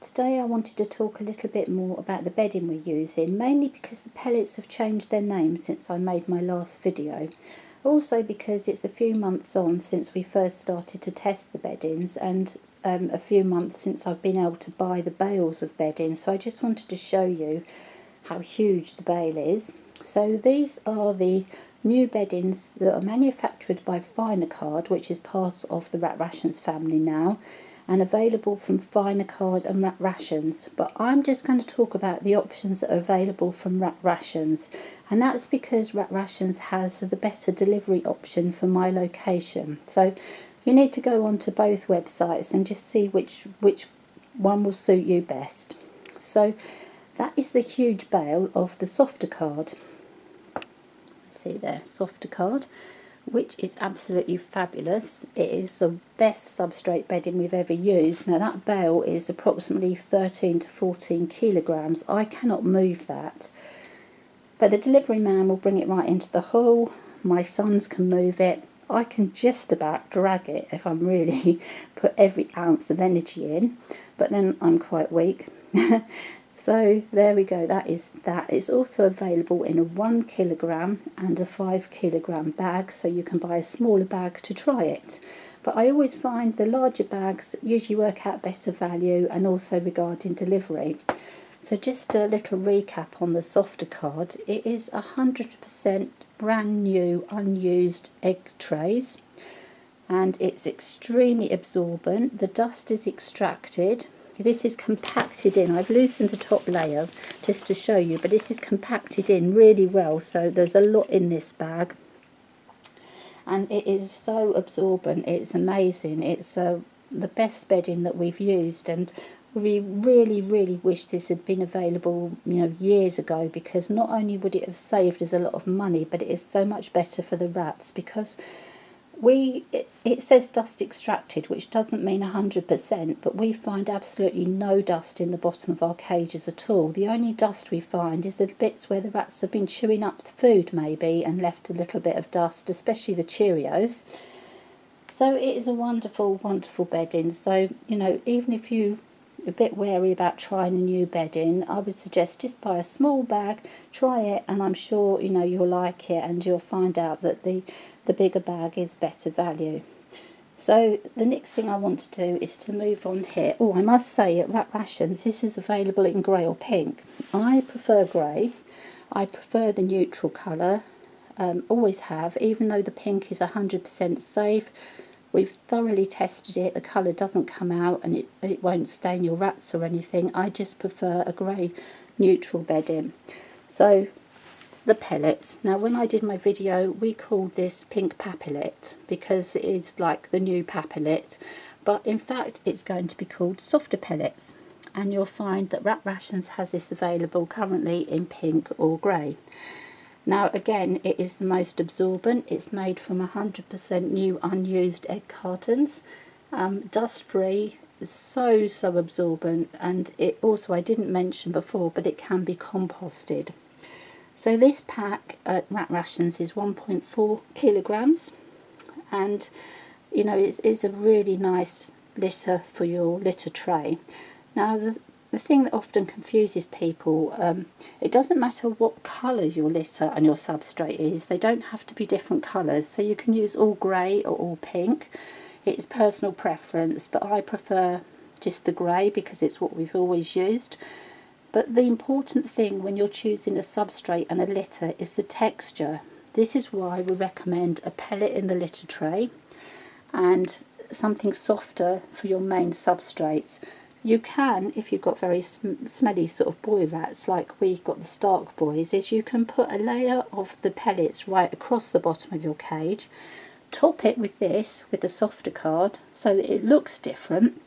Today I wanted to talk a little bit more about the bedding we're using, mainly because the pellets have changed their name since I made my last video. Also because it's a few months on since we first started to test the beddings, and a few months since I've been able to buy the bales of bedding, so I just wanted to show you how huge the bale is. So these are the new beddings that are manufactured by FizzyStarRats, which is part of the Rat Rations family now, and available from FizzyStarRats and Rat Rations. But I'm just going to talk about the options that are available from Rat Rations, and that's because Rat Rations has the better delivery option for my location. So you need to go onto both websites and just see which one will suit you best. So that is the huge bale of the Softacard. See there, Softacard, which is absolutely fabulous. It is the best substrate bedding we've ever used. Now that bale is approximately 13 to 14 kilograms. I cannot move that, but the delivery man will bring it right into the hall. My sons can move it. I can just about drag it if I'm really put every ounce of energy in, but then I'm quite weak. So there we go, that is that. It's also available in a 1 kilogram and a 5 kilogram bag, so you can buy a smaller bag to try it. But I always find the larger bags usually work out better value, and also regarding delivery. So just a little recap on the Softacard. It is 100% brand new unused egg trays, and it's extremely absorbent. The dust is extracted. This is compacted in. I've loosened the top layer just to show you, but this is compacted in really well, so there's a lot in this bag, and it is so absorbent. It's amazing. It's the best bedding that we've used, and we really wish this had been available, years ago, because not only would it have saved us a lot of money, but it is so much better for the rats, because it says dust extracted, which doesn't mean 100%, but we find absolutely no dust in the bottom of our cages at all. The only dust we find is the bits where the rats have been chewing up the food maybe and left a little bit of dust, especially the Cheerios. So it is a wonderful bedding. So even if you're a bit wary about trying a new bedding, I would suggest just buy a small bag, try it, and I'm sure you'll like it, and you'll find out that the bigger bag is better value. So the next thing I want to do is to move on here. Oh, I must say, at Rat Rations this is available in grey or pink. I prefer grey. I prefer the neutral colour, always have, even though the pink is 100% safe. We've thoroughly tested it. The colour doesn't come out, and it won't stain your rats or anything. I just prefer a grey neutral bedding. So the pellets. Now when I did my video we called this pink papillet because it is like the new papillet, but in fact it's going to be called Softapellets, and you'll find that Rat Rations has this available currently in pink or grey. Now again, it is the most absorbent. It's made from 100% new unused egg cartons, dust free, so absorbent, and it also, I didn't mention before, but it can be composted. So this pack at Rat Rations is 1.4 kilograms, and it is a really nice litter for your litter tray. Now the thing that often confuses people, it doesn't matter what colour your litter and your substrate is. They don't have to be different colours, so you can use all grey or all pink. It's personal preference, but I prefer just the grey because it's what we've always used. But the important thing when you're choosing a substrate and a litter is the texture. This is why we recommend a pellet in the litter tray and something softer for your main substrate. You can, if you've got very smelly sort of boy rats like we've got the Stark boys, is you can put a layer of the pellets right across the bottom of your cage, top it with this, with the Softacard, so that it looks different,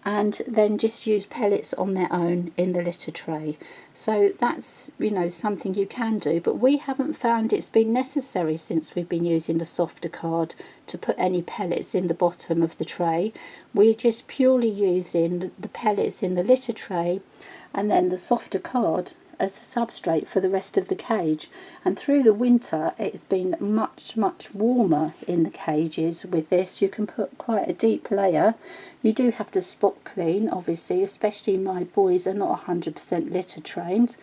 and then just use pellets on their own in the litter tray. So that's something you can do, but we haven't found it's been necessary since we've been using the Softacard to put any pellets in the bottom of the tray. We're just purely using the pellets in the litter tray, and then the Softacard as a substrate for the rest of the cage. And through the winter it's been much warmer in the cages with this. You can put quite a deep layer. You do have to spot clean, obviously, especially my boys are not 100% litter trained.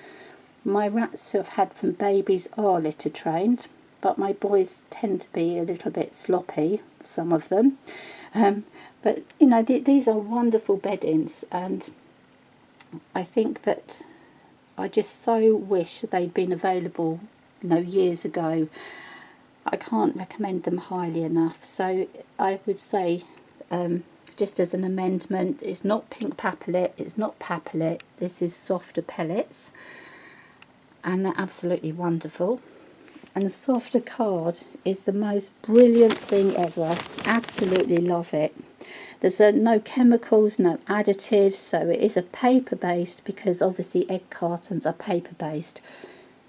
My rats who I've had from babies are litter trained, but my boys tend to be a little bit sloppy, some of them. But you know, these are wonderful beddings, and I think that I just so wish they'd been available, you know, years ago. I can't recommend them highly enough. So I would say, just as an amendment, it's not pink papillet, it's not papillet, this is Softapellets, and they're absolutely wonderful. And Softacard is the most brilliant thing ever. Absolutely love it. There's no chemicals, no additives, so it is a paper based, because obviously egg cartons are paper based.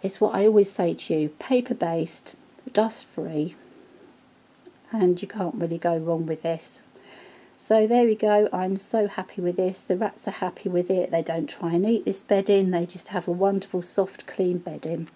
It's what I always say to you, paper based, dust free, and you can't really go wrong with this. So there we go. I'm so happy with this. The rats are happy with it. They don't try and eat this bedding, they just have a wonderful soft clean bedding.